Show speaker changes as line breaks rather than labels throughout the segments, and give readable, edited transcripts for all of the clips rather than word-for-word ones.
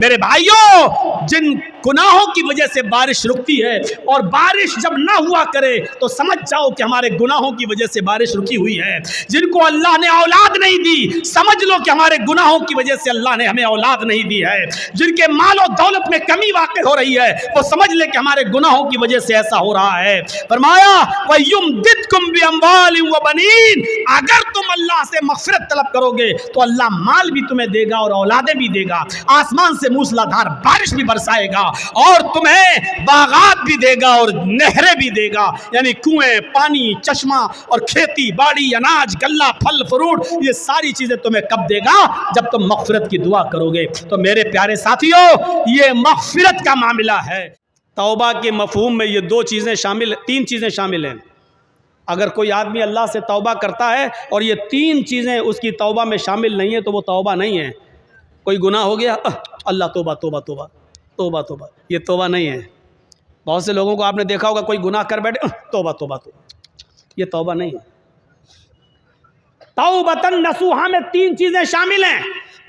میرے بھائیوں، جن گناہوں کی وجہ سے بارش رکتی ہے اور بارش جب نہ ہوا کرے تو سمجھ جاؤ کہ ہمارے گناہوں کی وجہ سے بارش رکی ہوئی ہے۔ جن کو اللہ نے اولاد نہیں دی، سمجھ لو کہ ہمارے گناہوں کی وجہ سے اللہ نے ہمیں اولاد نہیں دی ہے۔ جن کے مال و دولت میں کمی واقع ہو رہی ہے، وہ سمجھ لے کہ ہمارے گناہوں کی وجہ سے ایسا ہو رہا ہے۔ فرمایا وَيُمْدِدْكُمْ بِأَمْوَالٍ وَبَنِينَ، اگر تم اللہ سے مغفرت طلب کرو گے تو اللہ مال بھی تمہیں دے گا اور اولادیں بھی دے گا، آسمان سے موسلا دھار بارش بھی برسائے گا اور تمہیں باغات بھی دے گا اور نہریں بھی دے گا، یعنی کنویں، پانی، چشمہ اور کھیتی باڑی، اناج، غلہ، پھل فروٹ، یہ ساری چیزیں تمہیں کب دے گا؟ جب تم مغفرت کی دعا کرو گے۔ تو میرے پیارے ساتھیوں، یہ مغفرت کا معاملہ ہے۔ توبہ کے مفہوم میں یہ تین چیزیں شامل ہیں۔ اگر کوئی آدمی اللہ سے توبہ کرتا ہے اور یہ تین چیزیں اس کی توبہ میں شامل نہیں ہیں تو وہ توبہ نہیں ہے۔ کوئی گناہ ہو گیا، اللہ توبہ توبہ توبہ توبہ توبہ، یہ توبہ نہیں ہے۔ بہت سے لوگوں کو آپ نے دیکھا ہوگا، کوئی گناہ کر بیٹھے، توبہ توبہ توبہ، یہ توبہ نہیں ہے۔ توبۃ نصوحہ میں تین چیزیں شامل ہیں۔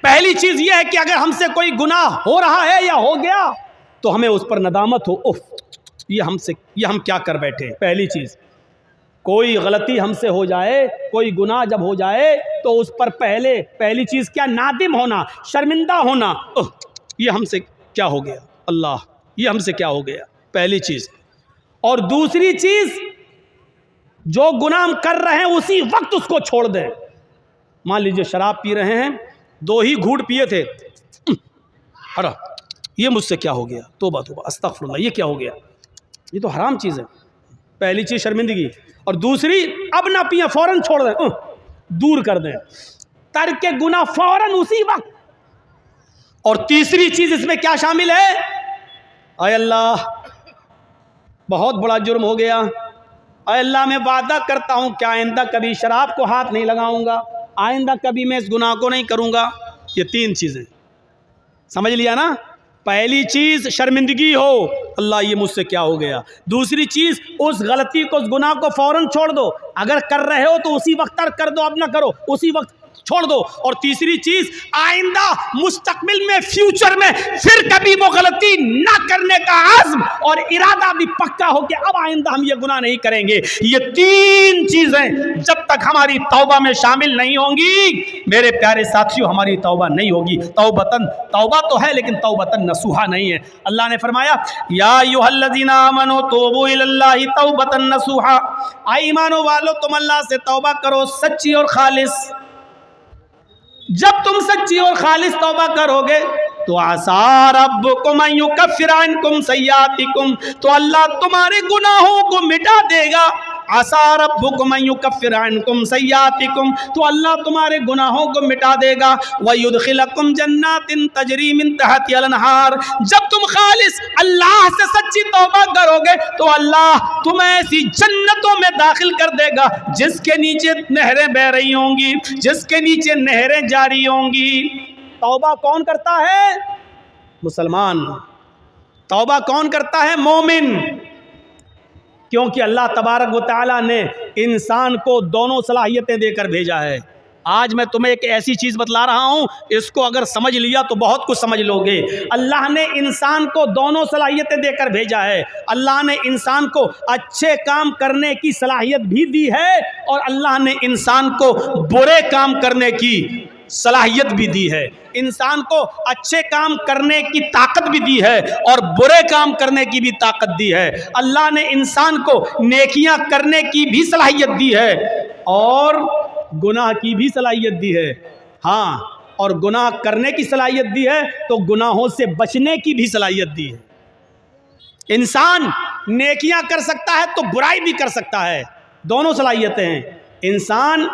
پہلی چیز یہ ہے کہ اگر ہم سے کوئی گناہ ہو رہا ہے یا ہو گیا تو ہمیں اس پر ندامت ہو، یہ ہم کیا کر بیٹھے۔ پہلی چیز، کوئی غلطی ہم سے ہو جائے، کوئی گناہ جب ہو جائے تو اس پر پہلی چیز کیا؟ نادم ہونا، شرمندہ ہونا، یہ ہم سے کیا ہو گیا، اللہ یہ ہم سے کیا ہو گیا، پہلی چیز۔ اور دوسری چیز، جو گناہ ہم کر رہے ہیں اسی وقت اس کو چھوڑ دیں۔ مان لیجئے شراب پی رہے ہیں، 2 ہی گھونٹ پیے تھے، ارے یہ مجھ سے کیا ہو گیا، توبہ توبہ استغفر اللہ، یہ کیا ہو گیا، یہ تو حرام چیز ہے۔ پہلی چیز شرمندگی، اور دوسری اب نہ پئیں، فوراً چھوڑ دیں، دور کر دیں، ترک گناہ فوراً اسی وقت۔ اور تیسری چیز اس میں کیا شامل ہے؟ اے اللہ بہت بڑا جرم ہو گیا، اے اللہ میں وعدہ کرتا ہوں کہ آئندہ کبھی شراب کو ہاتھ نہیں لگاؤں گا، آئندہ کبھی میں اس گناہ کو نہیں کروں گا۔ یہ 3 چیزیں سمجھ لیا نا؟ پہلی چیز شرمندگی ہو، اللہ یہ مجھ سے کیا ہو گیا۔ دوسری چیز، اس غلطی کو، اس گناہ کو فوراً چھوڑ دو، اگر کر رہے ہو تو اسی وقت ترک کر دو، اب نہ کرو، اسی وقت چھوڑ دو۔ اور تیسری چیز، آئندہ مستقبل میں، فیوچر میں پھر کبھی وہ غلطی نہ کرنے کا عزم اور ارادہ بھی پکا ہو کہ اب آئندہ ہم یہ گناہ نہیں کریں گے۔ یہ 3 چیزیں جب تک ہماری توبہ میں شامل نہیں ہوں گی، میرے پیارے ساتھیوں، ہماری توبہ نہیں ہوگی۔ توبہ تو ہے لیکن توبۃ نصوحہ نہیں ہے۔ اللہ نے فرمایا یا ایھا الذین آمنوا توبوا الی اللہ توبۃ نصوحہ، اے ایمانو والو تم اللہ سے توبہ کرو سچی اور خالص۔ جب تم سچی اور خالص توبہ کرو گے تو عسیٰ ربکم ان یکفر عنکم سیئاتکم، تو اللہ تمہارے گناہوں کو مٹا دے گا۔ عسیٰ ربکم ان یکفر عنکم سیئاتکم، تو اللہ تمہارے گناہوں کو مٹا دے گا۔ ویدخلکم جنات تجری من تحتہا الانہار، جب تم خالص اللہ سے سچی توبہ کرو گے تو اللہ تمہیں ایسی جنتوں میں داخل کر دے گا جس کے نیچے نہریں بہہ رہی ہوں گی، جس کے نیچے نہریں جاری ہوں گی۔ توبہ کون کرتا ہے؟ مسلمان۔ توبہ کون کرتا ہے؟ مومن۔ کیونکہ اللہ تبارک و تعالیٰ نے انسان کو دونوں صلاحیتیں دے کر بھیجا ہے۔ آج میں تمہیں ایک ایسی چیز بتلا رہا ہوں، اس کو اگر سمجھ لیا تو بہت کچھ سمجھ لو گے۔ اللہ نے انسان کو دونوں صلاحیتیں دے کر بھیجا ہے۔ اللہ نے انسان کو اچھے کام کرنے کی صلاحیت بھی دی ہے اور اللہ نے انسان کو برے کام کرنے کی صلاحیت بھی دی ہے۔ انسان کو اچھے کام کرنے کی طاقت بھی دی ہے اور برے کام کرنے کی بھی طاقت دی ہے۔ اللہ نے انسان کو نیکیاں کرنے کی بھی صلاحیت دی ہے اور گناہ کی بھی صلاحیت دی ہے۔ ہاں، اور گناہ کرنے کی صلاحیت دی ہے تو گناہوں سے بچنے کی بھی صلاحیت دی ہے۔ انسان نیکیاں کر سکتا ہے تو برائی بھی کر سکتا ہے، دونوں صلاحیتیں ہیں۔ انسان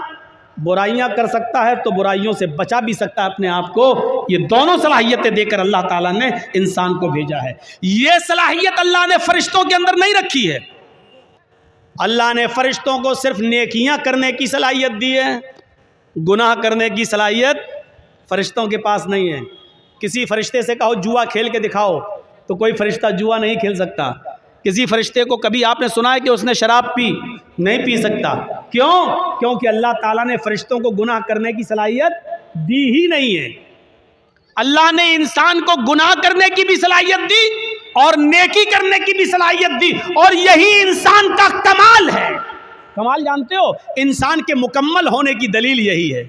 برائیاں کر سکتا ہے تو برائیوں سے بچا بھی سکتا ہے اپنے آپ کو۔ یہ دونوں صلاحیتیں دے کر اللہ تعالیٰ نے انسان کو بھیجا ہے۔ یہ صلاحیت اللہ نے فرشتوں کے اندر نہیں رکھی ہے۔ اللہ نے فرشتوں کو صرف نیکیاں کرنے کی صلاحیت دی ہے، گناہ کرنے کی صلاحیت فرشتوں کے پاس نہیں ہے۔ کسی فرشتے سے کہو جوا کھیل کے دکھاؤ تو کوئی فرشتہ جوا نہیں کھیل سکتا۔ کسی فرشتے کو کبھی آپ نے سنا ہے کہ اس نے شراب پی؟ نہیں پی سکتا۔ کیوں؟ کیونکہ اللہ تعالیٰ نے فرشتوں کو گناہ کرنے کی صلاحیت دی ہی نہیں ہے۔ اللہ نے انسان کو گناہ کرنے کی بھی صلاحیت دی اور نیکی کرنے کی بھی صلاحیت دی، اور یہی انسان کا کمال ہے۔ کمال جانتے ہو؟ انسان کے مکمل ہونے کی دلیل یہی ہے۔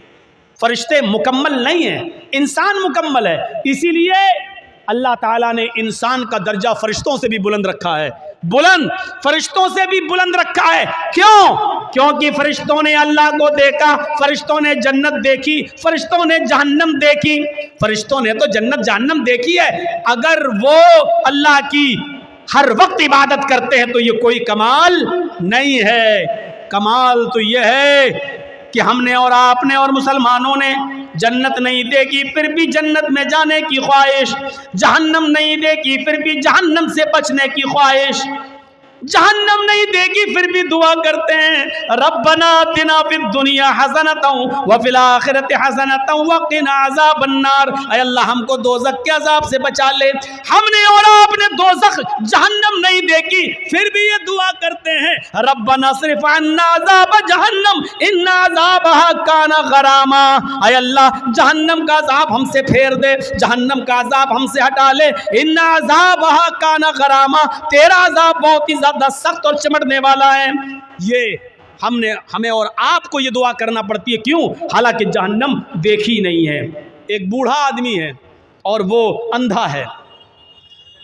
فرشتے مکمل نہیں ہیں، انسان مکمل ہے، اسی لیے اللہ تعالیٰ نے انسان کا درجہ فرشتوں سے بھی بلند رکھا ہے، بلند، فرشتوں سے بھی بلند رکھا ہے۔ کیوں؟ کیونکہ فرشتوں نے اللہ کو دیکھا، فرشتوں نے جنت دیکھی، فرشتوں نے جہنم دیکھی۔ فرشتوں نے تو جنت جہنم دیکھی ہے، اگر وہ اللہ کی ہر وقت عبادت کرتے ہیں تو یہ کوئی کمال نہیں ہے۔ کمال تو یہ ہے کہ ہم نے اور آپ نے اور مسلمانوں نے جنت نہیں دیکھی پھر بھی جنت میں جانے کی خواہش، جہنم نہیں دیکھی پھر بھی جہنم سے بچنے کی خواہش، جہنم نہیں دیکھی پھر بھی دعا کرتے ہیں ربنا آتنا فی الدنیا حسنۃ وفی الآخرۃ حسنۃ وقنا عذاب النار۔ اے اللہ ہم کو دوزخ کے عذاب سے بچا لے۔ ہم نے اور آپ نے دوزخ جہنم نہیں دیکھی پھر بھی یہ دعا کرتے ہیں ربنا اصرف عنا عذاب جہنم ان عذابها کان غراما۔ اے اللہ جہنم کا عذاب ہم سے پھیر دے، جہنم کا عذاب ہم سے ہٹا لے۔ ان عذابها کان غراما، تیرا عذاب بہت ہی زیادہ سخت اور چمٹنے والا ہے۔ یہ ہمیں اور آپ کو یہ دعا کرنا پڑتی ہے، کیوں؟ حالانکہ جہنم دیکھی نہیں ہے۔ ایک بوڑھا آدمی ہے اور وہ اندھا ہے،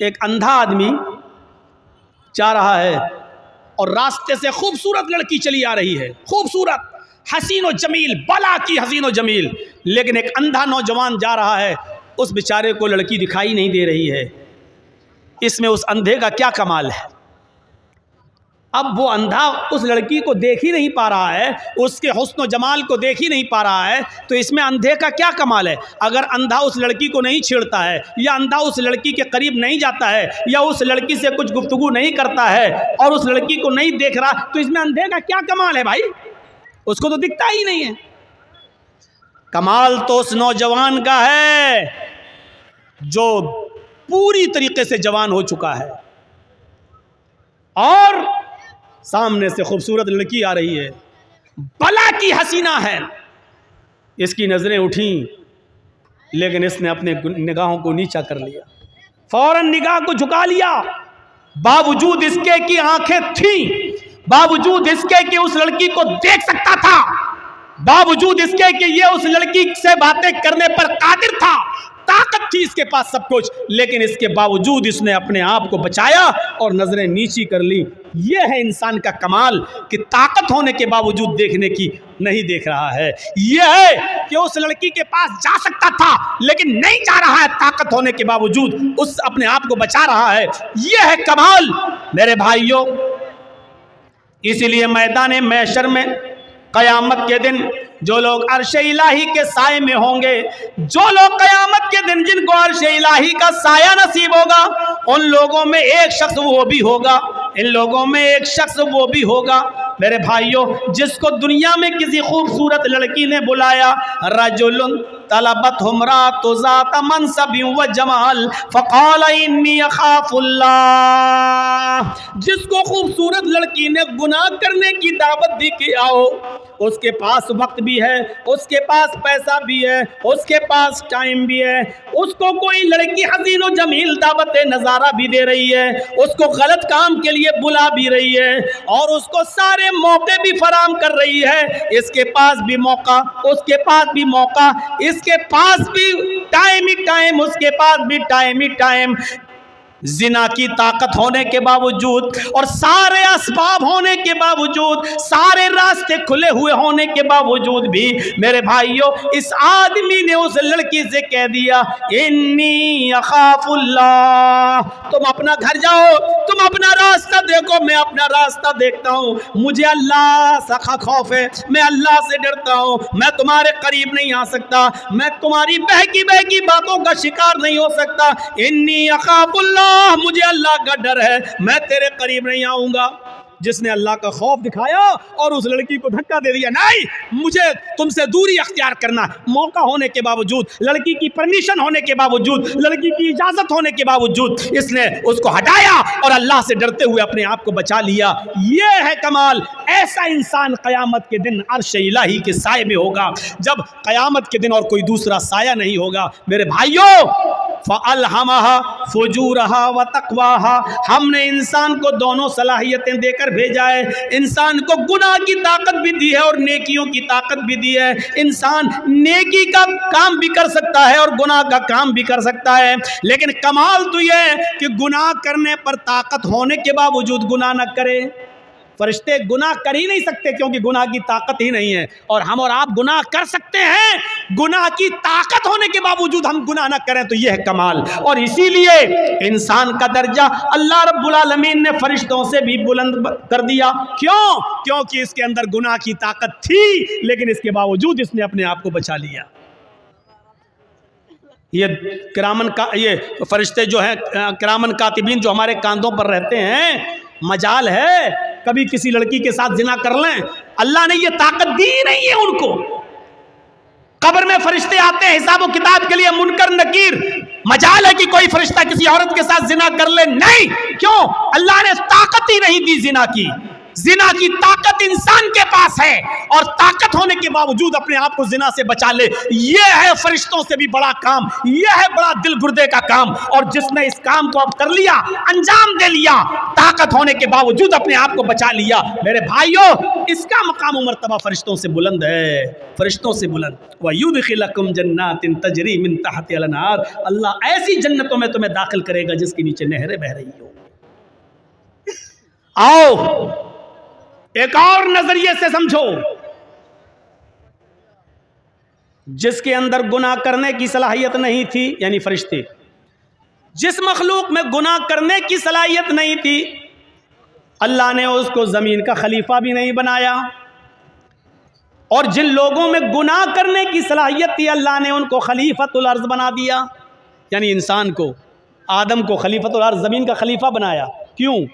ایک اندھا آدمی جا رہا ہے اور راستے سے خوبصورت لڑکی چلی آ رہی ہے، خوبصورت، حسین و جمیل، بلا کی حسین و جمیل، لیکن ایک اندھا نوجوان جا رہا ہے، اس بیچارے کو لڑکی دکھائی نہیں دے رہی ہے۔ اس میں اس اندھے کا کیا کمال ہے؟ اب وہ اندھا اس لڑکی کو دیکھ ہی نہیں پا رہا ہے، اس کے حسن و جمال کو دیکھ ہی نہیں پا رہا ہے، تو اس میں اندھے کا کیا کمال ہے؟ اگر اندھا اس لڑکی کو نہیں چھیڑتا ہے، یا اندھا اس لڑکی کے قریب نہیں جاتا ہے، یا اس لڑکی سے کچھ گفتگو نہیں کرتا ہے اور اس لڑکی کو نہیں دیکھ رہا، تو اس میں اندھے کا کیا کمال ہے بھائی؟ اس کو تو دکھتا ہی نہیں ہے۔ کمال تو اس نوجوان کا ہے جو پوری طریقے سے جوان ہو چکا ہے اور سامنے سے خوبصورت لڑکی آ رہی ہے، بلا کی حسینہ ہے، اس کی نظریں اٹھیں لیکن اس نے اپنے نگاہوں کو نیچا کر لیا، فوراً نگاہ کو جھکا لیا، باوجود اس کے کہ آنکھیں تھیں، باوجود اس کے کہ اس لڑکی کو دیکھ سکتا تھا، باوجود اس کے کہ یہ اس لڑکی سے باتیں کرنے پر قادر تھا، طاقت تھی اس کے پاس سب کچھ، لیکن اس کے باوجود اس نے اپنے آپ کو بچایا اور نظریں نیچی کر لی۔ یہ ہے انسان کا کمال کہ طاقت ہونے کے باوجود دیکھنے کی نہیں دیکھ رہا ہے۔ یہ ہے کہ اس لڑکی کے پاس جا سکتا تھا لیکن نہیں جا رہا ہے، طاقت ہونے کے باوجود اس اپنے آپ کو بچا رہا ہے۔ یہ ہے کمال میرے بھائیوں۔ اسی لیے میدان محشر میں قیامت کے دن جو لوگ عرش الہی کے سائے میں ہوں گے، جو لوگ قیامت کے دن جن کو عرش الہی کا سایہ نصیب ہوگا، ان لوگوں میں ایک شخص وہ بھی ہوگا، ان لوگوں میں ایک شخص وہ بھی ہوگا میرے بھائیوں جس کو دنیا میں کسی خوبصورت لڑکی نے بلایا، رجل طلبت امرأۃ ذات منصب و جمال فقال انی اخاف اللہ، جس کو خوبصورت لڑکی نے گناہ کرنے کی دعوت دی کہ آؤ، اس کے پاس وقت بھی ہے، اس کے پاس پیسہ بھی ہے، اس کے پاس ٹائم بھی ہے، اس کو کوئی لڑکی حسین و جمیل دعوت نظارہ بھی دے رہی ہے، اس کو غلط کام کے لیے بلا بھی رہی ہے اور اس کو سارے موقع بھی فراہم کر رہی ہے، اس کے پاس بھی موقع، اس کے پاس بھی موقع، اس کے پاس بھی ٹائم ہی ٹائم، اس کے پاس بھی ٹائم ہی ٹائم، زنا کی طاقت ہونے کے باوجود اور سارے اسباب ہونے کے باوجود، سارے راستے کھلے ہوئے ہونے کے باوجود بھی میرے بھائیوں اس آدمی نے اس لڑکی سے کہہ دیا انی اخاف اللہ، تم اپنا گھر جاؤ، تم اپنا راستہ دیکھو، میں اپنا راستہ دیکھتا ہوں، مجھے اللہ سے خوف ہے، میں اللہ سے ڈرتا ہوں، میں تمہارے قریب نہیں آ سکتا، میں تمہاری بہکی بہکی باتوں کا شکار نہیں ہو سکتا، انی اخاف اللہ، مجھے اللہ کا ڈر ہے، میں تیرے قریب نہیں آؤں گا۔ جس نے اللہ کا خوف دکھایا اور اس لڑکی کو دھکا دے دیا، نہیں مجھے تم سے دوری اختیار کرنا، موقع ہونے کے باوجود، لڑکی کی پرمیشن ہونے کے باوجود، لڑکی کی اجازت ہونے کے باوجود اس نے اس کو ہٹایا اور اللہ سے ڈرتے ہوئے اپنے آپ کو بچا لیا۔ یہ ہے کمال۔ ایسا انسان قیامت کے دن عرش الہی کے سائے میں ہوگا، جب قیامت کے دن اور کوئی دوسرا سایہ نہیں ہوگا۔ میرے بھائیوں، فَأَلْهَمَهَا فُجُورَهَا وَتَقْوَاهَا، ہم نے انسان کو دونوں صلاحیتیں دے کر بھیجا ہے۔ انسان کو گناہ کی طاقت بھی دی ہے اور نیکیوں کی طاقت بھی دی ہے۔ انسان نیکی کا کام بھی کر سکتا ہے اور گناہ کا کام بھی کر سکتا ہے، لیکن کمال تو یہ ہے کہ گناہ کرنے پر طاقت ہونے کے باوجود گناہ نہ کرے۔ فرشتے گناہ کر ہی نہیں سکتے کیونکہ گناہ کی طاقت ہی نہیں ہے، اور ہم اور آپ گناہ کر سکتے ہیں، گناہ کی طاقت ہونے کے باوجود ہم گناہ نہ کریں، تو یہ ہے کمال۔ اور اسی لیے انسان کا درجہ اللہ رب العالمین نے فرشتوں سے بھی بلند کر دیا۔ کیوں؟ کیونکہ اس کے اندر گناہ کی طاقت تھی، لیکن اس کے باوجود اس نے اپنے آپ کو بچا لیا۔ یہ فرشتے جو ہیں کرامن کاتبین جو ہمارے کاندھوں پر رہتے ہیں، مجال ہے کبھی کسی لڑکی کے ساتھ زنا کر لیں، اللہ نے یہ طاقت دی نہیں ہے ان کو۔ قبر میں فرشتے آتے ہیں حساب و کتاب کے لیے، منکر نکیر، مجال ہے کہ کوئی فرشتہ کسی عورت کے ساتھ زنا کر لے؟ نہیں۔ کیوں؟ اللہ نے طاقت ہی نہیں دی زنا کی۔ زنا کی طاقت انسان کے پاس ہے، اور طاقت ہونے کے باوجود اپنے آپ کو زنا سے بچا لے، یہ ہے فرشتوں سے بھی بڑا کام، یہ ہے بڑا دل گردے کا کام۔ اور جس نے اس کام کو اب کر لیا، انجام دے لیا، طاقت ہونے کے باوجود اپنے آپ کو بچا لیا، میرے بھائیوں اس کا مقام و مرتبہ فرشتوں سے بلند ہے، فرشتوں سے بلند۔ وَيُدْخِلَكُمْ جَنَّاتٍ تَجْرِي مِن تَحْتِهَا الْأَنْهَارُ، اللہ ایسی جنتوں میں تمہیں داخل کرے گا جس کے نیچے نہریں بہ رہی ہوں۔ آؤ ایک اور نظریے سے سمجھو، جس کے اندر گناہ کرنے کی صلاحیت نہیں تھی، یعنی فرشتے، جس مخلوق میں گناہ کرنے کی صلاحیت نہیں تھی، اللہ نے اس کو زمین کا خلیفہ بھی نہیں بنایا، اور جن لوگوں میں گناہ کرنے کی صلاحیت تھی اللہ نے ان کو خلیفۃ الارض بنا دیا، یعنی انسان کو، آدم کو خلیفۃ الارض، زمین کا خلیفہ بنایا۔ کیوں؟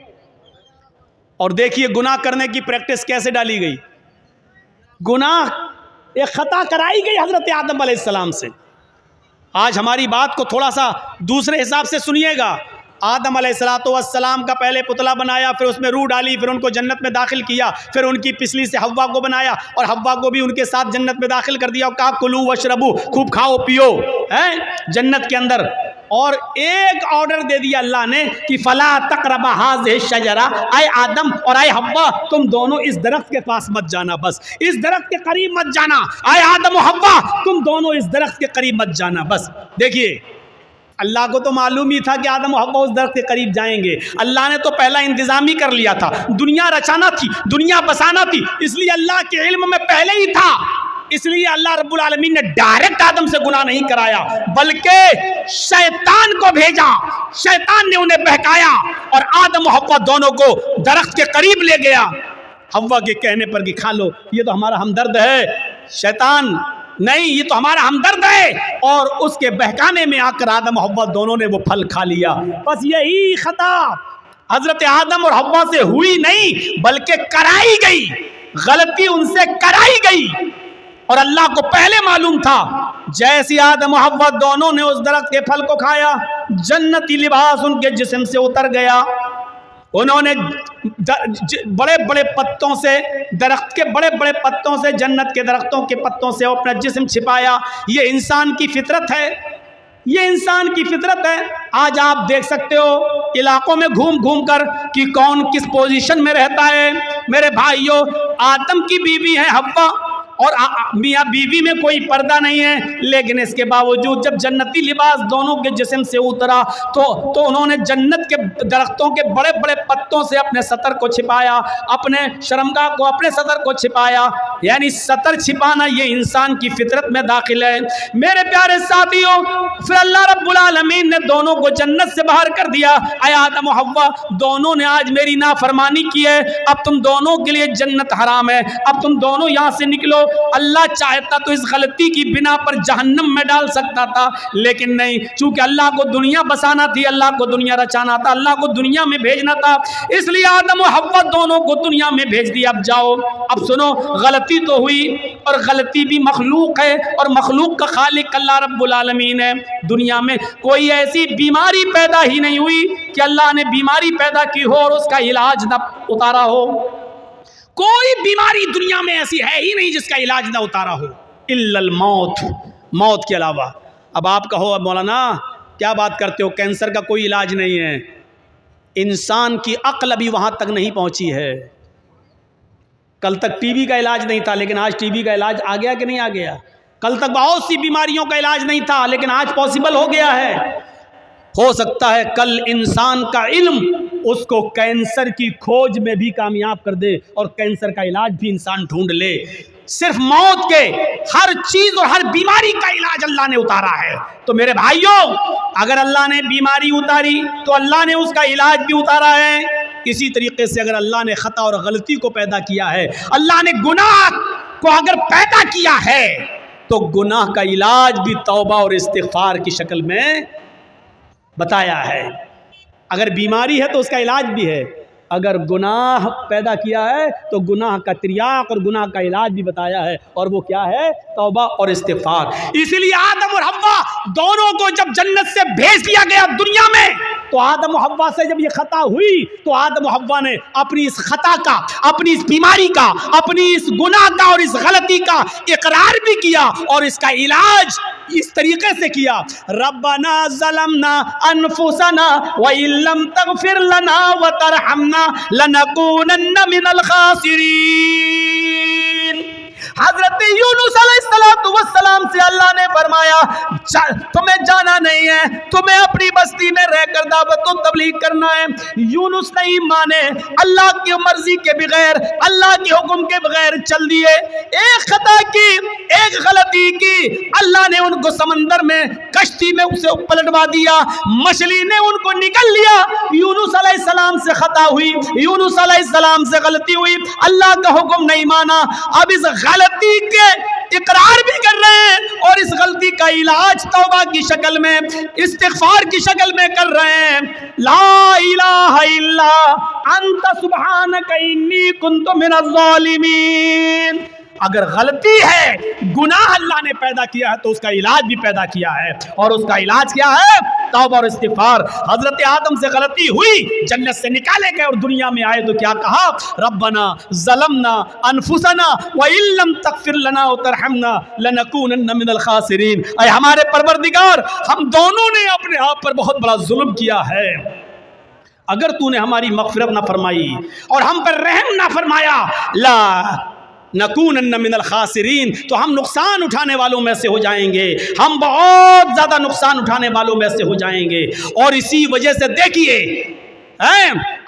اور دیکھیے گناہ کرنے کی پریکٹس کیسے ڈالی گئی۔ گناہ ایک خطا کرائی گئی حضرت آدم علیہ السلام سے۔ آج ہماری بات کو تھوڑا سا دوسرے حساب سے سنیے گا۔ آدم علیہ السلام کا پہلے پتلا بنایا، پھر اس میں روح ڈالی، پھر ان کو جنت میں داخل کیا، پھر ان کی پسلی سے حوا کو بنایا اور حوا کو بھی ان کے ساتھ جنت میں داخل کر دیا، اور کہا کلو واشربو، خوب کھاؤ پیو جنت کے اندر۔ اور ایک آرڈر دے دیا اللہ نے کہ فلا تقربا هذه الشجرہ، اے آدم اور اے حوا تم دونوں اس درخت کے پاس مت جانا، بس اس درخت کے قریب مت جانا، اے آدم و حوا تم دونوں اس درخت کے قریب مت جانا بس۔ دیکھیے اللہ کو تو معلوم ہی تھا کہ آدم و حوا اس درخت کے قریب جائیں گے، اللہ نے تو پہلا انتظام ہی کر لیا تھا، دنیا رچانا تھی، دنیا بسانا تھی، اس لیے اللہ کے علم میں پہلے ہی تھا، اس لیے اللہ رب العالمین نے ڈائریکٹ آدم سے گناہ نہیں کرایا، بلکہ شیطان کو بھیجا، شیطان نے انہیں بہکایا اور آدم و حوا دونوں کو درخت کے قریب لے گیا، حوا کے کہنے پر کہ کھا لو، یہ تو ہمارا ہمدرد ہے، شیطان نہیں یہ تو ہمارا ہمدرد ہے، اور اس کے بہکانے میں آ کر آدم و حوا دونوں نے وہ پھل کھا لیا۔ بس یہی خطا حضرت آدم اور حوا سے ہوئی نہیں بلکہ کرائی گئی، غلطی ان سے کرائی گئی، اور اللہ کو پہلے معلوم تھا۔ جیسی آدم و حوا دونوں نے اس درخت کے پھل کو کھایا، جنتی لباس ان کے جسم سے اتر گیا، انہوں نے بڑے بڑے پتوں سے، درخت کے بڑے بڑے پتوں سے، جنت کے درختوں کے پتوں سے اپنا جسم چھپایا۔ یہ انسان کی فطرت ہے، یہ انسان کی فطرت ہے۔ آج آپ دیکھ سکتے ہو علاقوں میں گھوم گھوم کر کہ کون کس پوزیشن میں رہتا ہے۔ میرے بھائیوں آدم کی بیوی ہے حوا، اور میاں بیوی میں کوئی پردہ نہیں ہے، لیکن اس کے باوجود جب جنتی لباس دونوں کے جسم سے اترا تو انہوں نے جنت کے درختوں کے بڑے بڑے پتوں سے اپنے سطر کو چھپایا، اپنے شرمگاہ کو، اپنے سطر کو چھپایا، یعنی سطر چھپانا یہ انسان کی فطرت میں داخل ہے۔ میرے پیارے ساتھیوں پھر اللہ رب العالمین نے دونوں کو جنت سے باہر کر دیا۔ اے آدم و حوا دونوں نے آج میری نافرمانی کی ہے، اب تم دونوں کے لیے جنت حرام ہے، اب تم دونوں یہاں سے نکلو۔ اللہ چاہتا تو اس غلطی کی بنا پر جہنم میں ڈال سکتا تھا، لیکن نہیں، چونکہ اللہ کو دنیا بسانا تھی، اللہ کو دنیا رچانا تھا، اللہ کو دنیا میں بھیجنا تھا، اس لیے آدم و حوا دونوں کو دنیا میں بھیج دیا۔ اب جاؤ، اب سنو، غلطی تو ہوئی، اور غلطی بھی مخلوق ہے، اور مخلوق کا خالق اللہ رب العالمین ہے۔ دنیا میں کوئی ایسی بیماری پیدا ہی نہیں ہوئی کہ اللہ نے بیماری پیدا کی ہو اور اس کا علاج نہ اتارا ہو۔ کوئی بیماری دنیا میں ایسی ہے ہی نہیں جس کا علاج نہ اتارا ہو، الا الموت، موت کے علاوہ۔ اب آپ کہو مولانا کیا بات کرتے ہو، کینسر کا کوئی علاج نہیں ہے۔ انسان کی عقل ابھی وہاں تک نہیں پہنچی ہے۔ کل تک ٹی بی کا علاج نہیں تھا، لیکن آج ٹی بی کا علاج آ گیا کہ نہیں آ گیا؟ کل تک بہت سی بیماریوں کا علاج نہیں تھا، لیکن آج پاسبل ہو گیا ہے۔ ہو سکتا ہے کل انسان کا علم اس کو کینسر کی کھوج میں بھی کامیاب کر دے، اور کینسر کا علاج بھی انسان ڈھونڈ لے۔ صرف موت کے ہر چیز اور ہر بیماری کا علاج اللہ نے اتارا ہے۔ تو میرے بھائیوں، اگر اللہ نے بیماری اتاری تو اللہ نے اس کا علاج بھی اتارا ہے۔ اسی طریقے سے اگر اللہ نے خطا اور غلطی کو پیدا کیا ہے، اللہ نے گناہ کو اگر پیدا کیا ہے، تو گناہ کا علاج بھی توبہ اور استغفار کی شکل میں بتایا ہے۔ اگر بیماری ہے تو اس کا علاج بھی ہے، اگر گناہ پیدا کیا ہے تو گناہ کا تریاق اور گناہ کا علاج بھی بتایا ہے، اور وہ کیا ہے؟ توبہ اور استغفار۔ اسی لیے آدم اور حوا دونوں کو جب جنت سے بھیج دیا گیا دنیا میں، تو آدم و حوا سے جب یہ خطا ہوئی تو آدم و حوا نے اپنی اس خطا کا، اپنی اس بیماری کا، اپنی اس گناہ کا اور اس غلطی کا اقرار بھی کیا، اور اس کا علاج اس طریقے سے کیا، ربنا ظلمنا انفسنا وان لم تغفر لنا وترحمنا لنکونن من الخاسرین۔ حضرت یونس علیہ السلام سے اللہ نے فرمایا تمہیں جانا نہیں ہے، تمہیں اپنی بستی میں رہ کر دعوت و تبلیغ کرنا ہے۔ یونس نہیں مانے، اللہ کی مرضی کے بغیر، اللہ کے حکم کے بغیر چل دیے۔ ایک خطا کی، ایک غلطی کی، اللہ نے ان کو سمندر میں کشتی میں اسے پلٹوا دیا، مچھلی نے ان کو نگل لیا۔ یونس علیہ السلام سے خطا ہوئی، یونس علیہ السلام سے غلطی ہوئی، اللہ کا حکم نہیں مانا، اب اس غلطی کے اقرار بھی کر رہے ہیں، اور اس غلطی کا علاج توبہ کی شکل میں، استغفار کی شکل میں کر رہے ہیں۔ لا الہ الا انت سبحانک انی کنت من الظالمین۔ اگر غلطی ہے، گناہ اللہ نے پیدا کیا ہے، تو اس کا علاج بھی پیدا کیا ہے، اور اس کا علاج کیا ہے؟ توبہ اور استغفار۔ حضرت آدم سے غلطی ہوئی، جنت سے نکالے گئے اور دنیا میں آئے تو کیا کہا؟ ربنا ظلمنا انفسنا وان لم تغفر لنا وترحمنا لنکونن من الخاسرین۔ اے ہمارے پروردگار، ہم دونوں نے اپنے آپ پر بہت بڑا ظلم کیا ہے، اگر تو نے ہماری مغفرت نہ فرمائی اور ہم پر رحم نہ فرمایا، لا نکونن من الخاسرین، تو ہم نقصان اٹھانے والوں میں سے ہو جائیں گے، ہم بہت زیادہ نقصان اٹھانے والوں میں سے ہو جائیں گے۔ اور اسی وجہ سے دیکھیے،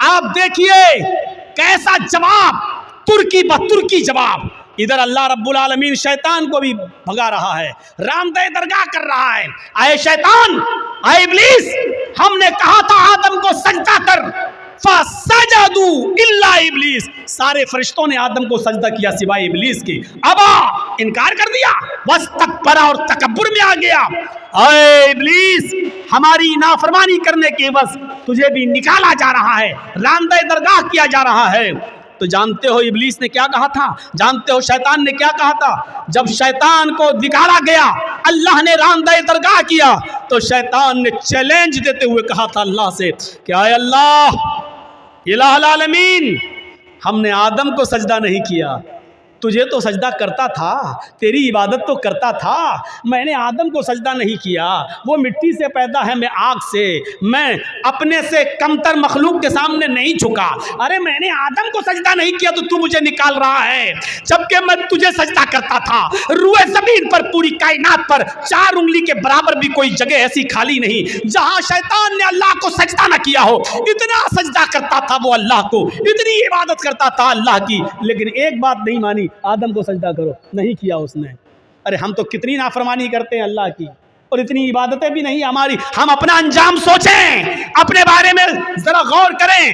آپ دیکھیے کیسا جواب، ترکی بترکی جواب۔ ادھر اللہ رب العالمین شیطان کو بھی بھگا رہا ہے، راندہ درگاہ کر رہا ہے۔ اے شیطان، اے ابلیس، ہم نے کہا تھا آدم کو سجدہ کر، فَسَجَدُوا إِلَّا ابلیس، سارے فرشتوں نے آدم کو سجدہ کیا سوائے ابلیس کے، ابا، انکار کر دیا، وَاسْتَكْبَرَ، اور تکبر میں آ گیا۔ اے ابلیس، ہماری نافرمانی کرنے کے عوض تجھے بھی نکالا جا رہا ہے، راندہ درگاہ کیا جا رہا ہے۔ تو جانتے ہو ابلیس نے کیا کہا تھا؟ جانتے ہو شیطان نے کیا کہا تھا؟ جب شیطان کو نکالا گیا، اللہ نے راندہ درگاہ کیا، تو شیطان نے چیلنج دیتے ہوئے کہا تھا اللہ سے کہ اے اللہ، الہ العالمین، ہم نے آدم کو سجدہ نہیں کیا، تجھے تو سجدہ کرتا تھا، تیری عبادت تو کرتا تھا، میں نے آدم کو سجدہ نہیں کیا، وہ مٹی سے پیدا ہے، میں آگ سے، میں اپنے سے کمتر مخلوق کے سامنے نہیں جھکا، ارے میں نے آدم کو سجدہ نہیں کیا تو مجھے نکال رہا ہے، جبکہ میں تجھے سجدہ کرتا تھا۔ روئے زمین پر، پوری کائنات پر 4 انگلی کے برابر بھی کوئی جگہ ایسی خالی نہیں جہاں شیطان نے اللہ کو سجدہ نہ کیا ہو، اتنا سجدہ کرتا تھا وہ اللہ کو، اتنی عبادت کرتا تھا اللہ کی، لیکن ایک بات نہیں مانی، آدم کو سجدہ کرو، نہیں کیا اس نے۔ ارے ہم تو کتنی نافرمانی کرتے ہیں اللہ کی، اور اتنی عبادتیں بھی نہیں ہماری۔ ہم اپنا انجام سوچیں، اپنے بارے میں ذرا غور کریں۔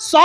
100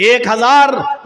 1000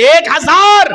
1000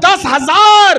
10,000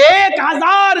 1000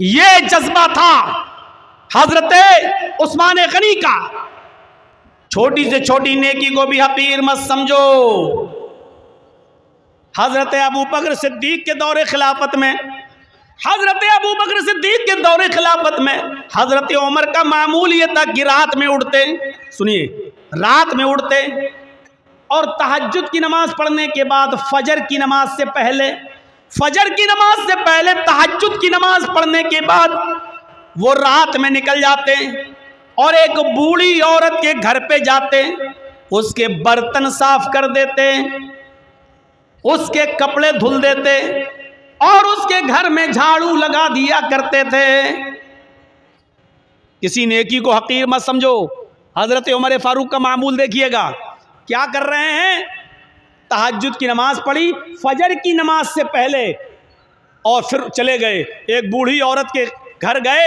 یہ جذبہ تھا حضرت عثمان غنی کا. چھوٹی سے چھوٹی نیکی کو بھی حقیر مت سمجھو. حضرت ابو بکر صدیق کے دور خلافت میں حضرت عمر کا معمول یہ تھا کہ رات میں اٹھتے اور تہجد کی نماز پڑھنے کے بعد فجر کی نماز سے پہلے تہجد کی نماز پڑھنے کے بعد وہ رات میں نکل جاتے اور ایک بوڑھی عورت کے گھر پہ جاتے, اس کے برتن صاف کر دیتے, اس کے کپڑے دھل دیتے اور اس کے گھر میں جھاڑو لگا دیا کرتے تھے. کسی نیکی کو حقیر مت سمجھو. حضرت عمر فاروق کا معمول دیکھیے گا, کیا کر رہے ہیں؟ تہجد کی نماز پڑھی فجر کی نماز سے پہلے اور پھر چلے گئے, ایک بوڑھی عورت کے گھر گئے,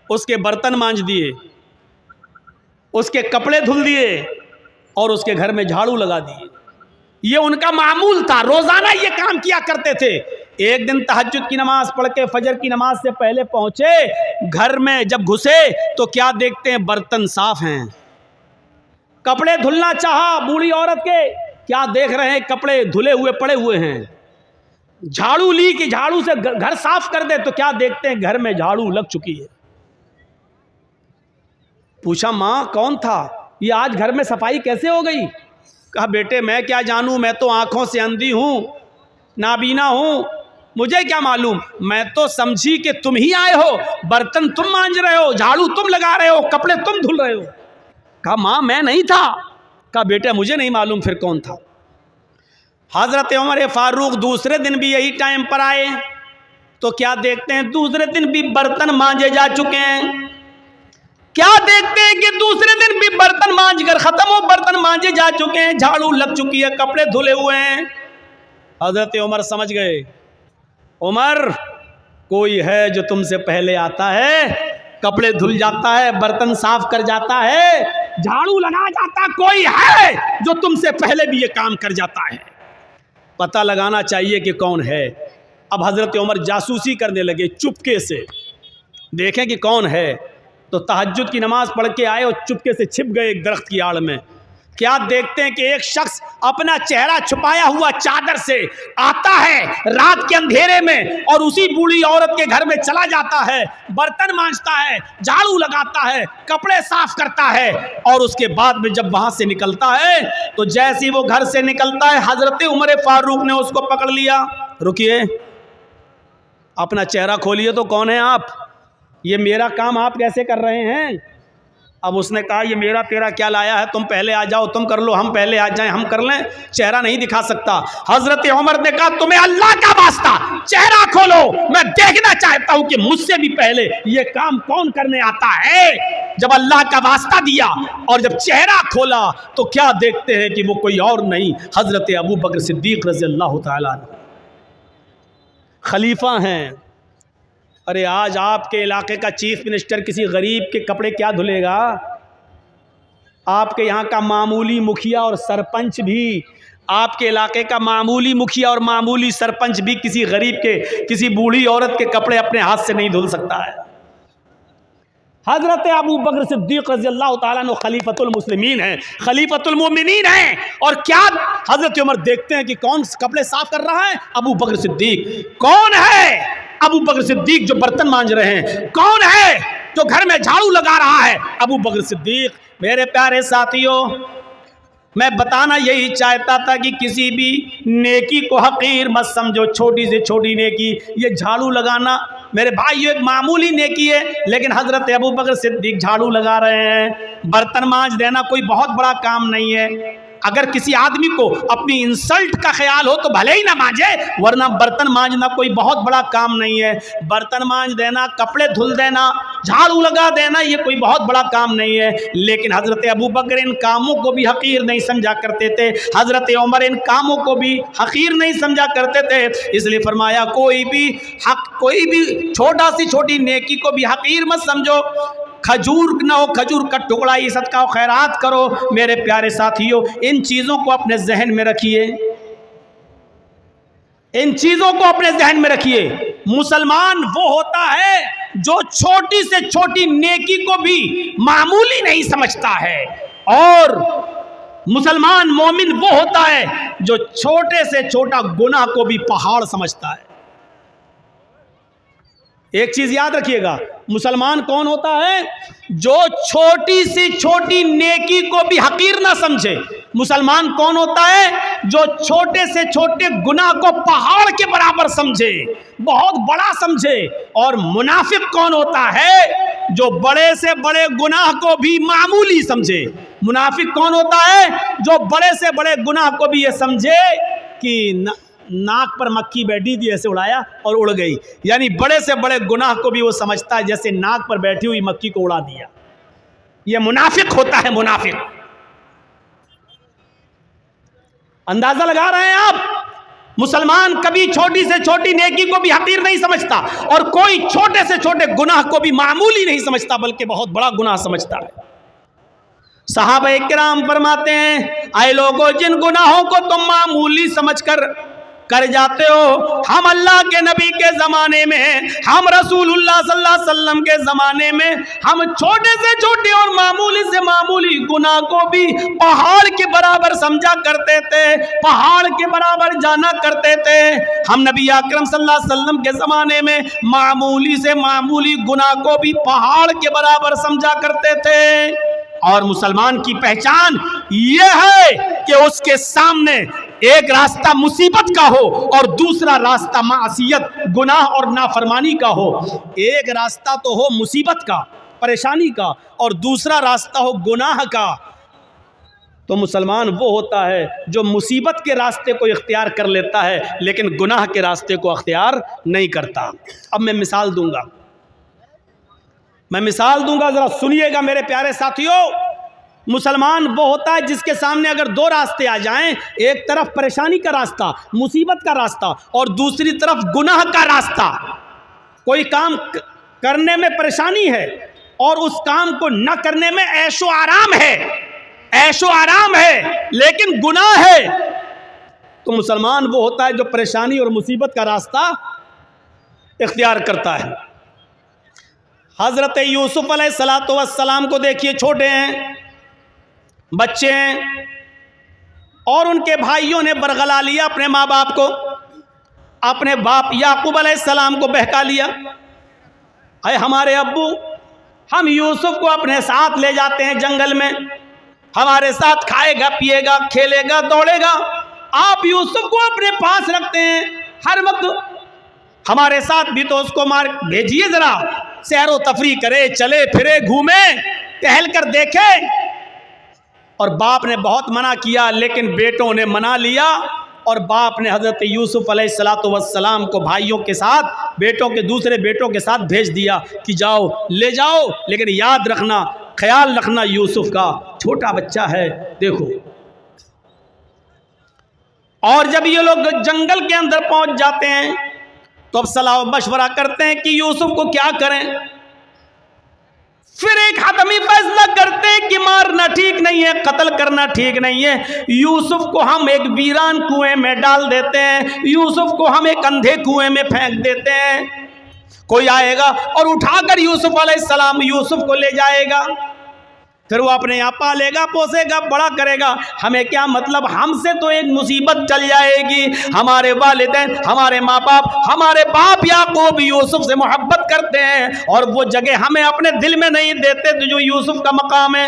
اس کے برتن مانج دیے, اس کے کپڑے دھل دیے اور اس کے گھر میں جھاڑو لگا دیے. یہ ان کا معمول تھا, روزانہ یہ کام کیا کرتے تھے. ایک دن تہجد کی نماز پڑھ کے فجر کی نماز سے پہلے پہنچے, گھر میں جب گھسے تو کیا دیکھتے ہیں؟ برتن صاف ہیں. کپڑے دھلنا چاہا بوڑھی عورت کے, کیا دیکھ رہے ہیں؟ کپڑے دھلے ہوئے پڑے ہوئے ہیں. جھاڑو لی کہ جھاڑو سے گھر صاف کر دے تو کیا دیکھتے ہیں؟ گھر میں جھاڑو لگ چکی ہے. پوچھا ماں کون تھا یہ؟ آج گھر میں صفائی کیسے ہو گئی؟ کہا بیٹے میں کیا جانوں, میں تو آنکھوں سے اندھی ہوں, نابینا ہوں, مجھے کیا معلوم. میں تو سمجھی کہ تم ہی آئے ہو, برتن تم مانج رہے ہو, جھاڑو تم لگا رہے ہو, کپڑے تم دھل رہے ہو. کہا ماں میں نہیں تھا. کہا بیٹا مجھے نہیں معلوم پھر کون تھا. حضرت عمر فاروق دوسرے دن بھی یہی ٹائم پر آئے تو کیا دیکھتے ہیں؟ دوسرے دن بھی برتن مانجے جا چکے ہیں. کیا دیکھتے ہیں کہ دوسرے دن بھی برتن مانج کر ختم ہو, برتن مانجے جا چکے ہیں, جھاڑو لگ چکی ہے, کپڑے دھلے ہوئے ہیں. حضرت عمر سمجھ گئے, عمر کوئی ہے جو تم سے پہلے آتا ہے, کپڑے دھل جاتا ہے, برتن صاف کر جاتا ہے, جھاڑو لگا جاتا, کوئی ہے جو تم سے پہلے بھی یہ کام کر جاتا ہے. پتہ لگانا چاہیے کہ کون ہے. اب حضرت عمر جاسوسی کرنے لگے, چپکے سے دیکھیں کہ کون ہے. تو تہجد کی نماز پڑھ کے آئے اور چپکے سے چھپ گئے ایک درخت کی آڑ میں. کیا دیکھتے ہیں کہ ایک شخص اپنا چہرہ چھپایا ہوا چادر سے آتا ہے رات کے اندھیرے میں اور اسی بوڑھی عورت کے گھر میں چلا جاتا ہے, برتن مانجتا ہے, جھاڑو لگاتا ہے, کپڑے صاف کرتا ہے, اور اس کے بعد میں جب وہاں سے نکلتا ہے تو جیسے وہ گھر سے نکلتا ہے حضرت عمر فاروق نے اس کو پکڑ لیا. رکیے, اپنا چہرہ کھولیے تو کون ہے آپ؟ یہ میرا کام آپ کیسے کر رہے ہیں؟ اب اس نے کہا یہ میرا تیرا کیا لایا ہے, تم پہلے آ جاؤ, تم کر لو, ہم پہلے آ جائیں ہم کر لیں, چہرہ نہیں دکھا سکتا. حضرت عمر نے کہا تمہیں اللہ کا واسطہ چہرہ کھولو, میں دیکھنا چاہتا ہوں کہ مجھ سے بھی پہلے یہ کام کون کرنے آتا ہے. جب اللہ کا واسطہ دیا اور جب چہرہ کھولا تو کیا دیکھتے ہیں کہ وہ کوئی اور نہیں, حضرت ابو بکر صدیق رضی اللہ تعالیٰ عنہ خلیفہ ہیں. ارے آج آپ کے علاقے کا چیف منسٹر کسی غریب کے کپڑے کیا دھلے گا؟ آپ کے یہاں کا معمولی مکھیا اور سرپنچ بھی, آپ کے علاقے کا معمولی مکھیا اور معمولی سرپنچ بھی کسی غریب کے, کسی بوڑھی عورت کے کپڑے اپنے ہاتھ سے نہیں دھل سکتا ہے. حضرت ابو بکر صدیق رضی اللہ تعالیٰ عنہ خلیفۃ المسلمین ہیں, خلیفۃ المومنین ہیں. اور کیا حضرت عمر دیکھتے ہیں کہ کون کپڑے صاف کر رہا ہے؟ ابو بکر صدیق. کون ہے ابو بکر صدیق جو برتن مانج رہے ہیں؟ کون ہے جو گھر میں جھاڑو لگا رہا ہے؟ ابو بکر صدیق. میرے پیارے ساتھیوں, میں بتانا یہی چاہتا تھا کہ کسی بھی نیکی کو حقیر مت سمجھو. چھوٹی سے چھوٹی نیکی, یہ جھاڑو لگانا میرے بھائی ایک معمولی نیکی ہے, لیکن حضرت ابو بکر صدیق جھاڑو لگا رہے ہیں. برتن مانج دینا کوئی بہت بڑا کام نہیں ہے. اگر کسی آدمی کو اپنی انسلٹ کا خیال ہو تو بھلے ہی نہ مانجے, ورنہ برتن مانجنا کوئی بہت بڑا کام نہیں ہے. برتن مانج دینا, کپڑے دھل دینا, جھاڑو لگا دینا, یہ کوئی بہت بڑا کام نہیں ہے. لیکن حضرت ابو بکر ان کاموں کو بھی حقیر نہیں سمجھا کرتے تھے, حضرت عمر ان کاموں کو بھی حقیر نہیں سمجھا کرتے تھے. اس لیے فرمایا کوئی بھی چھوٹا سی چھوٹی نیکی کو بھی حقیر مت سمجھو. کھجور نہ ہو, کھجور کا ٹکڑا ہی صدقہ و خیرات کرو. میرے پیارے ساتھیوں, ان چیزوں کو اپنے ذہن میں رکھیے, ان چیزوں کو اپنے ذہن میں رکھیے. مسلمان وہ ہوتا ہے جو چھوٹی سے چھوٹی نیکی کو بھی معمولی نہیں سمجھتا ہے، اور مسلمان مومن وہ ہوتا ہے جو چھوٹے سے چھوٹا گناہ کو بھی پہاڑ سمجھتا ہے۔ ایک چیز یاد رکھیے گا، مسلمان کون ہوتا ہے؟ جو چھوٹی سی چھوٹی نیکی کو بھی حقیر نہ سمجھے۔ مسلمان کون ہوتا ہے؟ جو چھوٹے سے چھوٹے گناہ کو پہاڑ کے برابر سمجھے، بہت بڑا سمجھے۔ اور منافق کون ہوتا ہے؟ جو بڑے سے بڑے گناہ کو بھی معمولی سمجھے۔ منافق کون ہوتا ہے؟ جو بڑے سے بڑے گناہ کو بھی یہ سمجھے کہ ناک پر مکھی بیٹھی تھی ایسے اڑایا اور اڑ گئی، یعنی بڑے سے بڑے گناہ کو بھی وہ سمجھتا ہے جیسے ناک پر بیٹھی ہوئی مکھی کو اڑا دیا۔ یہ منافق ہوتا ہے، منافق۔ اندازہ لگا رہے ہیں آپ؟ مسلمان کبھی چھوٹی سے چھوٹی نیکی کو بھی حقیر نہیں سمجھتا، اور کوئی چھوٹے سے چھوٹے گناہ کو بھی معمولی نہیں سمجھتا بلکہ بہت بڑا گناہ سمجھتا ہے۔ صحابہ کرام فرماتے ہیں، اے لوگوں جن گناہوں کو تم معمولی سمجھ کر جاتے ہو، ہم اللہ کے نبی کے زمانے میں، ہم رسول اللہ صلی اللہ علیہ وسلم کے زمانے میں، ہم چھوٹے سے چھوٹے اور معمولی سے معمولی گناہ کو بھی پہاڑ کے برابر سمجھا کرتے تھے، پہاڑ کے برابر جانا کرتے تھے۔ ہم نبی اکرم صلی اللہ علیہ وسلم کے زمانے میں معمولی سے معمولی گناہ کو بھی پہاڑ کے برابر سمجھا کرتے تھے۔ اور مسلمان کی پہچان یہ ہے کہ اس کے سامنے ایک راستہ مصیبت کا ہو اور دوسرا راستہ معصیت، گناہ اور نافرمانی کا ہو۔ ایک راستہ تو ہو مصیبت کا، پریشانی کا، اور دوسرا راستہ ہو گناہ کا۔ تو مسلمان وہ ہوتا ہے جو مصیبت کے راستے کو اختیار کر لیتا ہے لیکن گناہ کے راستے کو اختیار نہیں کرتا۔ اب میں مثال دوں گا، ذرا سنیے گا میرے پیارے ساتھیوں۔ مسلمان وہ ہوتا ہے جس کے سامنے اگر دو راستے آ جائیں، ایک طرف پریشانی کا راستہ، مصیبت کا راستہ، اور دوسری طرف گناہ کا راستہ۔ کوئی کام کرنے میں پریشانی ہے اور اس کام کو نہ کرنے میں عیش و آرام ہے لیکن گناہ ہے، تو مسلمان وہ ہوتا ہے جو پریشانی اور مصیبت کا راستہ اختیار کرتا ہے۔ حضرت یوسف علیہ السلام کو دیکھیے، چھوٹے ہیں، بچے ہیں، اور ان کے بھائیوں نے برگلا لیا اپنے ماں باپ کو، اپنے باپ یعقوب علیہ السلام کو بہکا لیا۔ اے ہمارے ابو، ہم یوسف کو اپنے ساتھ لے جاتے ہیں جنگل میں، ہمارے ساتھ کھائے گا، پیے گا، کھیلے گا، دوڑے گا، آپ یوسف کو اپنے پاس رکھتے ہیں ہر وقت، ہمارے ساتھ بھی تو اس کو بھیجیے، ذرا سیر و تفریح کرے، چلے پھرے، گھومے، ٹہل کر دیکھے۔ اور باپ نے بہت منع کیا لیکن بیٹوں نے منا لیا، اور باپ نے حضرت یوسف علیہ السلام کو بھائیوں کے ساتھ، دوسرے بیٹوں کے ساتھ بھیج دیا کہ جاؤ، لے جاؤ، لیکن یاد رکھنا، خیال رکھنا یوسف کا، چھوٹا بچہ ہے، دیکھو۔ اور جب یہ لوگ جنگل کے اندر پہنچ جاتے ہیں تو اب صلاح و مشورہ کرتے ہیں کہ یوسف کو کیا کریں۔ پھر ایک حتمی فیصلہ کرتے ہیں کہ مارنا ٹھیک نہیں ہے، قتل کرنا ٹھیک نہیں ہے، یوسف کو ہم ایک ویران کنویں میں ڈال دیتے ہیں، یوسف کو ہم ایک اندھے کنویں میں پھینک دیتے ہیں، کوئی آئے گا اور اٹھا کر یوسف علیہ السلام یوسف کو لے جائے گا، پھر وہ اپنے یہاں پالے گا، پوسے گا، بڑا کرے گا، ہمیں کیا مطلب، ہم سے تو ایک مصیبت چل جائے گی۔ ہمارے والدین، ہمارے ماں باپ، ہمارے باپ یعقوب یوسف سے محبت کرتے ہیں اور وہ جگہ ہمیں اپنے دل میں نہیں دیتے جو یوسف کا مقام ہے۔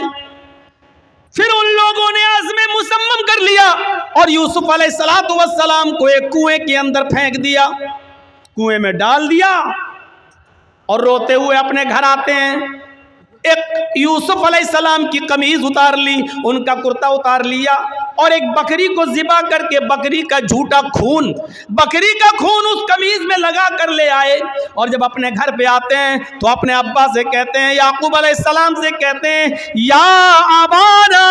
پھر ان لوگوں نے عزم مصمم کر لیا اور یوسف علیہ السلام کو ایک کنویں کے اندر پھینک دیا، کنویں میں ڈال دیا، اور روتے ہوئے اپنے گھر آتے ہیں۔ ایک یوسف علیہ السلام کی قمیض اتار لی، ان کا کرتا اتار لیا، اور ایک بکری کو ذبح کر کے بکری کا جھوٹا خون، بکری کا خون اس قمیض میں لگا کر لے آئے، اور جب اپنے گھر پہ آتے ہیں تو اپنے ابا سے کہتے ہیں، یعقوب علیہ السلام سے کہتے ہیں، یا ابانا،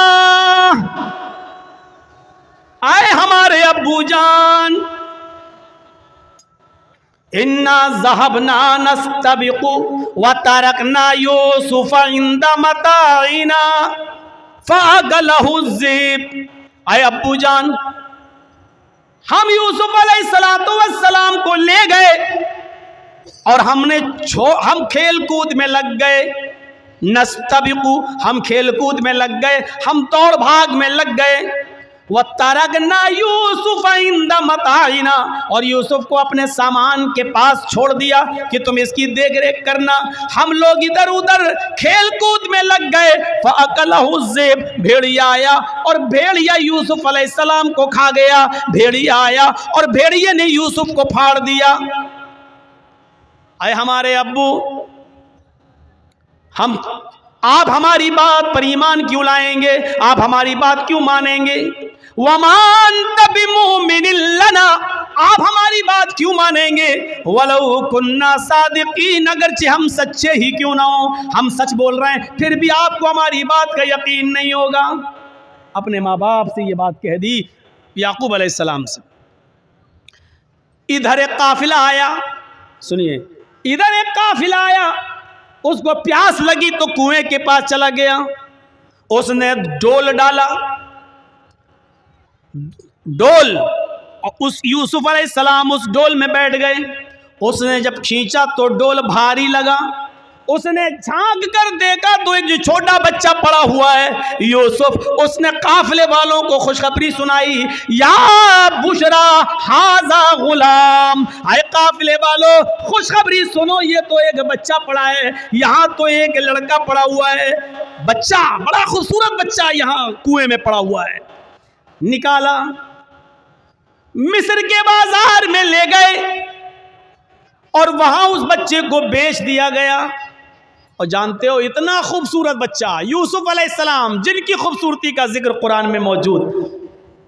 آئے ہمارے ابو جان، انا ذهبنا نستبق وتركنا يوسف عند متاعنا فاكله الذئب۔ اے ابو جان، ہم یوسف علیہ السلام کو لے گئے اور ہم کھیل کود میں لگ گئے، نستبقو، ہم کھیل کود میں لگ گئے، ہم دوڑ بھاگ میں لگ گئے، وَتَرَكْنَا يُوسُفَ عِندَ مَتَاعِنَا، اور یوسف کو اپنے سامان کے پاس چھوڑ دیا کہ تم اس کی دیکھ ریکھ کرنا۔ ہم لوگ ادھر ادھر کھیل کود میں لگ گئے، فَأَكَلَهُ الذِّئْبُ، بھیڑیا آیا اور بھیڑیا یوسف علیہ السلام کو کھا گیا۔ بھیڑیا آیا اور بھیڑیے نے یوسف کو پھاڑ دیا۔ اے ہمارے ابو، آپ ہماری بات پر ایمان کیوں لائیں گے؟ آپ ہماری بات کیوں مانیں گے؟ وَمَا أَنْتَ بِمُؤْمِنٍ لَنَا، آپ ہماری بات کیوں مانیں گے؟ وَلَوْ كُنَّا صَادِقِينَ، اگرچہ ہم سچے ہی کیوں نہ ہوں، ہم سچ بول رہے ہیں پھر بھی آپ کو ہماری بات کا یقین نہیں ہوگا۔ اپنے ماں باپ سے یہ بات کہہ دی، یعقوب علیہ السلام سے۔ ادھر ایک قافلہ آیا، سنیے، ادھر ایک قافلہ آیا، اس کو پیاس لگی تو کنویں کے پاس چلا گیا، اس نے ڈول ڈالا، ڈول، اس یوسف علیہ السلام اس ڈول میں بیٹھ گئے، اس نے جب کھینچا تو ڈول بھاری لگا، اس نے جھانک کر دیکھا تو ایک جو چھوٹا بچہ پڑا ہوا ہے یوسف، اس نے قافلے والوں کو خوشخبری سنائی، یا بشرا ھذا غلام، اے قافلے والوں خوشخبری سنو، یہ تو ایک بچہ پڑا ہے، یہاں تو ایک لڑکا پڑا ہوا ہے، بچہ، بڑا خوبصورت بچہ یہاں کنویں میں پڑا ہوا ہے۔ نکالا، مصر کے بازار میں لے گئے اور وہاں اس بچے کو بیچ دیا گیا۔ اور جانتے ہو اتنا خوبصورت بچہ یوسف علیہ السلام، جن کی خوبصورتی کا ذکر قرآن میں موجود،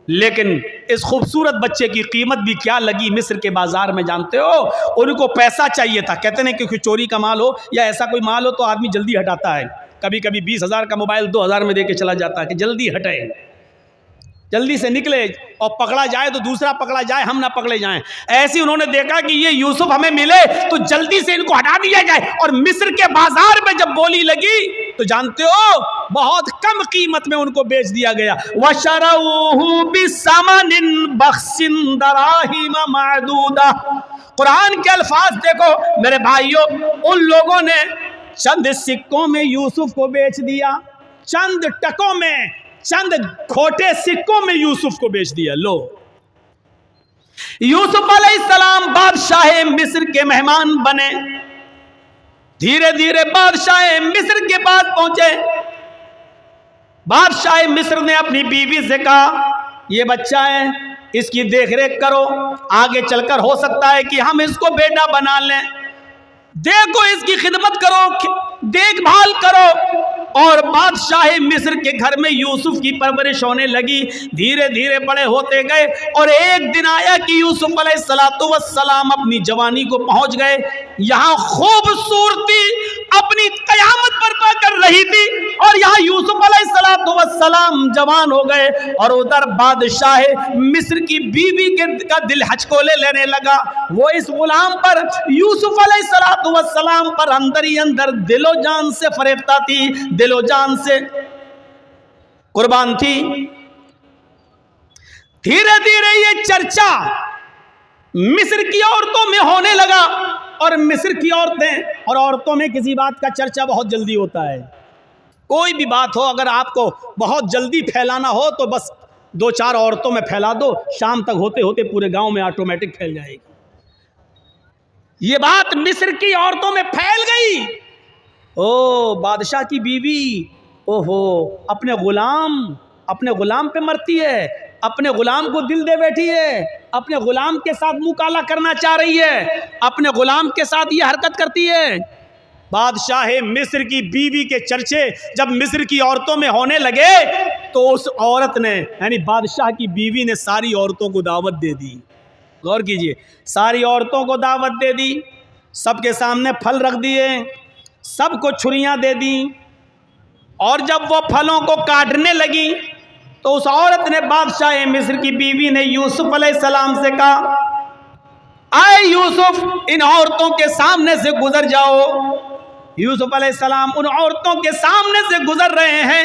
لیکن اس خوبصورت بچے کی قیمت بھی کیا لگی مصر کے بازار میں، جانتے ہو؟ ان کو پیسہ چاہیے تھا، کہتے ہیں کہ چوری کا مال ہو یا ایسا کوئی مال ہو تو آدمی جلدی ہٹاتا ہے، کبھی کبھی 20,000 کا موبائل 2,000 میں دے کے چلا جاتا ہے کہ جلدی ہٹے، جلدی سے نکلے اور پکڑا جائے تو دوسرا پکڑا جائے، ہم نہ پکڑے جائیں۔ ایسی انہوں نے دیکھا کہ یہ یوسف ہمیں ملے تو جلدی سے ان کو ہٹا دیا جائے، اور مصر کے بازار میں جب بولی لگی تو جانتے ہو بہت کم قیمت میں ان کو بیچ دیا گیا۔ وَشَرَوْهُ بِثَمَنٍ بَخْسٍ دَرَاهِمَ مَعْدُودَةٍ، قرآن کے الفاظ دیکھو میرے بھائیوں، ان لوگوں نے چند سکوں میں یوسف کو بیچ دیا، چند ٹکوں میں، چند کھوٹے سکوں میں یوسف کو بیچ دیا۔ لو، یوسف علیہ السلام بادشاہ مصر کے مہمان بنے، دھیرے دھیرے بادشاہ مصر کے پاس پہنچے۔ بادشاہ مصر نے اپنی بیوی سے کہا یہ بچہ ہے، اس کی دیکھ ریکھ کرو، آگے چل کر ہو سکتا ہے کہ ہم اس کو بیٹا بنا لیں، دیکھو اس کی خدمت کرو، دیکھ بھال کرو۔ اور بادشاہ مصر کے گھر میں یوسف کی پرورش ہونے لگی، دھیرے دھیرے بڑے ہوتے گئے، اور ایک دن آیا کہ یوسف علیہ السلام اپنی جوانی کو پہنچ گئے، یہاں خوبصورتی اپنی قیامت برپا کر رہی تھی، اور یہاں یوسف علیہ السلام جوان ہو گئے، اور ادھر بادشاہ مصر کی بیوی کا دل ہچکولے لینے لگا، وہ اس غلام پر، یوسف علیہ السلام پر اندر ہی اندر دل و جان سے فریفتہ تھی، دل و جان سے قربان تھی۔ دھیرے دھیرے یہ چرچا مصر کی عورتوں میں ہونے لگا، اور مصر کی عورتیں اور عورتوں میں کسی بات کا چرچا بہت جلدی ہوتا ہے، کوئی بھی بات ہو اگر آپ کو بہت جلدی پھیلانا ہو تو بس 2-4 عورتوں میں پھیلا دو، شام تک ہوتے ہوتے پورے گاؤں میں آٹومیٹک پھیل جائے گی۔ یہ بات مصر کی عورتوں میں پھیل گئی، او بادشاہ کی بیوی، او ہو اپنے غلام پہ مرتی ہے، اپنے غلام کو دل دے بیٹھی ہے، اپنے غلام کے ساتھ منہ کالا کرنا چاہ رہی ہے، اپنے غلام کے ساتھ یہ حرکت کرتی ہے۔ بادشاہ مصر کی بیوی کے چرچے جب مصر کی عورتوں میں ہونے لگے تو اس عورت نے، یعنی بادشاہ کی بیوی نے ساری عورتوں کو دعوت دے دی، غور کیجئے، ساری عورتوں کو دعوت دے دی، سب کے سامنے پھل رکھ دیے، سب کو چھریاں دے دیں، اور جب وہ پھلوں کو کاٹنے لگی تو اس عورت نے، بادشاہ مصر کی بیوی نے یوسف علیہ السلام سے کہا اے یوسف ان عورتوں کے سامنے سے گزر جاؤ۔ یوسف علیہ السلام ان عورتوں کے سامنے سے گزر رہے ہیں،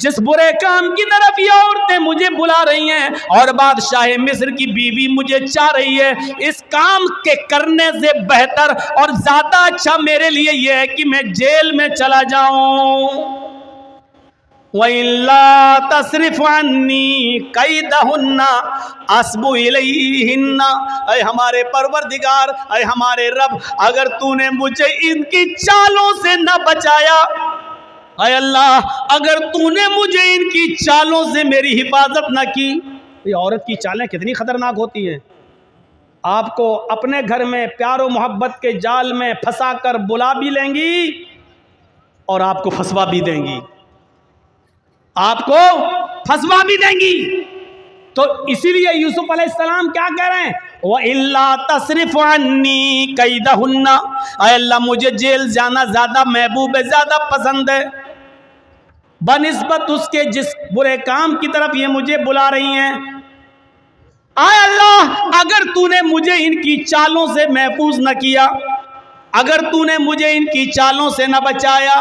جس برے کام کی طرف یہ عورتیں مجھے بلا رہی ہیں اور بادشاہ مصر کی بیوی مجھے چاہ رہی ہے، اس کام کے کرنے سے بہتر اور زیادہ اچھا میرے لیے یہ ہے کہ میں جیل میں چلا جاؤں۔ وَإِلَّا تَصْرِفْ عَنِّي كَيْدَهُنَّ أَصْبُ إِلَيْهِنَّ، اے ہمارے پروردگار، اے ہمارے رب، اگر تو نے مجھے ان کی چالوں سے نہ بچایا، اے اللہ اگر تو نے مجھے ان کی چالوں سے میری حفاظت نہ کی۔ یہ عورت کی چالیں کتنی خطرناک ہوتی ہیں، آپ کو اپنے گھر میں پیار و محبت کے جال میں پھنسا کر بلا بھی لیں گی اور آپ کو پھنسوا بھی دیں گی، آپ کو پھنسوا بھی دیں گی۔ تو اسی لیے یوسف علیہ السلام کیا کہہ رہے ہیں، وَإِلَّا تَصْرِفْ عَنِّي كَيْدَهُنَّ، اے اللہ مجھے جیل جانا زیادہ محبوب ہے، زیادہ پسند ہے، بنسبت اس کے جس برے کام کی طرف یہ مجھے بلا رہی ہیں۔ اے اللہ اگر تو نے مجھے ان کی چالوں سے محفوظ نہ کیا، اگر تو نے مجھے ان کی چالوں سے نہ بچایا،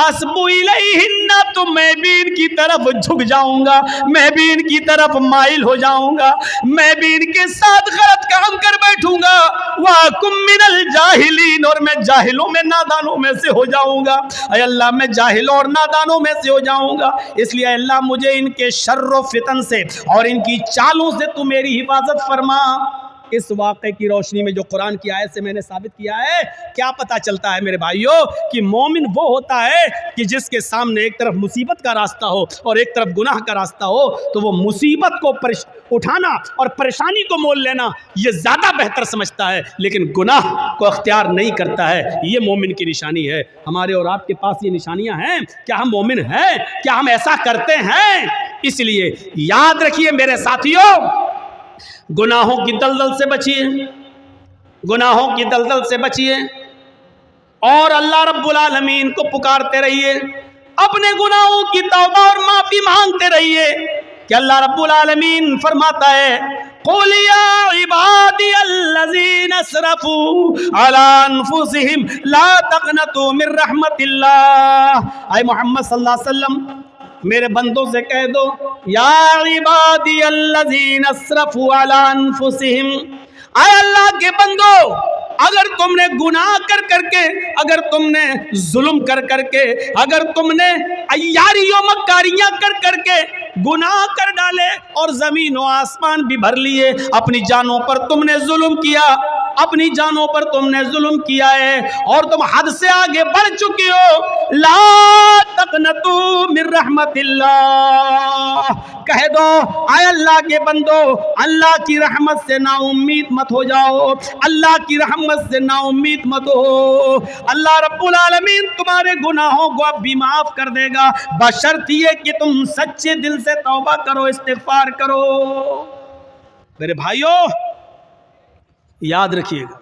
اصبو الیہن، تو میں بھی ان کی طرف جھک جاؤں گا، میں بھی ان کی طرف مائل ہو جاؤں گا، میں بھی ان کے ساتھ غلط کام کر بیٹھوں گا، وَأَكُن مِّنَ الْجَاهِلِينَ، اور میں جاہلوں میں نادانوں میں سے ہو جاؤں گا۔ اے اللہ میں جاہلوں اور نادانوں میں سے ہو جاؤں گا، اس لیے اللہ مجھے ان کے شر و فتن سے اور ان کی چالوں سے تو میری حفاظت فرما۔ اس واقعے کی روشنی میں جو قرآن کی آیت سے میں نے ثابت کیا ہے، کیا پتہ چلتا ہے میرے بھائیوں کہ مومن وہ ہوتا ہے کہ جس کے سامنے ایک طرف مصیبت کا راستہ ہو اور ایک طرف گناہ کا راستہ ہو، تو وہ مصیبت کو اٹھانا اور پریشانی کو مول لینا یہ زیادہ بہتر سمجھتا ہے، لیکن گناہ کو اختیار نہیں کرتا ہے۔ یہ مومن کی نشانی ہے۔ ہمارے اور آپ کے پاس یہ نشانیاں ہیں، کیا ہم مومن ہیں؟ کیا ہم ایسا کرتے ہیں؟ اس لیے یاد رکھیے میرے ساتھیوں، گناہوں کی دلدل سے بچیے، گناہوں کی دلدل سے بچیے اور اللہ رب العالمین کو پکارتے رہیے، اپنے گناہوں کی توبہ اور معافی مانگتے رہیے کہ اللہ رب العالمین فرماتا ہے قُلْ يَا عِبَادِيَ الَّذِينَ اسْرَفُوا عَلَىٰ أَنفُسِهِمْ لَا تَقْنَطُوا مِن رَحْمَتِ اللَّهِ، اے محمد صلی اللہ علیہ وسلم میرے بندوں سے کہہ دو، یا عبادی الذین اسرفوا علی انفسہم، اے اللہ کے بندو اگر تم نے گناہ کر کر کے، اگر تم نے ظلم کر کر کے، اگر تم نے عیاری و مکاریاں کر کر کے گناہ کر ڈالے اور زمین و آسمان بھی بھر لیے، اپنی جانوں پر تم نے ظلم کیا، اپنی جانوں پر تم نے ظلم کیا ہے اور تم حد سے آگے بڑھ چکے ہو، لا تقنطوا من رحمت اللہ، کہہ دو اے اللہ کے بندو اللہ کی رحمت سے نا امید مت ہو جاؤ، اللہ کی رحمت سے نا امید مت ہو، اللہ رب العالمین تمہارے گناہوں کو اب بھی معاف کر دے گا، بشرط یہ کہ تم سچے دل سے توبہ کرو، استغفار کرو۔ میرے بھائیوں یاد رکھیے گا،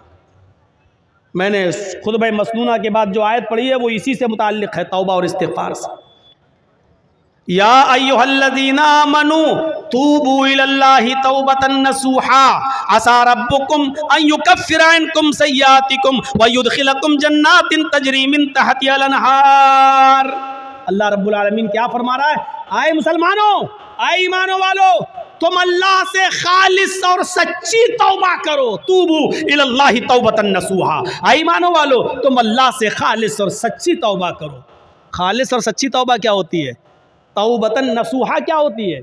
میں نے خطبہ مسنونہ کے بعد جو آیت پڑھی ہے وہ اسی سے متعلق ہے، توبہ اور استغفار سے۔ یا ایھا الذین آمنوا توبوا الی اللہ توبۃ نصوحا عسى ربکم ان یکفر عنکم سیئاتکم ویدخلکم جنات تجری من تحتها الانہار۔ اللہ رب العالمین کیا فرما رہا ہے؟ آئے مسلمانوں، آئے ایمانوں والو، تم اللہ سے خالص اور سچی توبہ کرو، توبو الی اللہ توبۃ نصوحا، اے ایمانوں والو تم اللہ سے خالص اور سچی توبہ کرو۔ خالص اور سچی توبہ کیا ہوتی ہے؟ توبۃ نصوحا کیا ہوتی ہے؟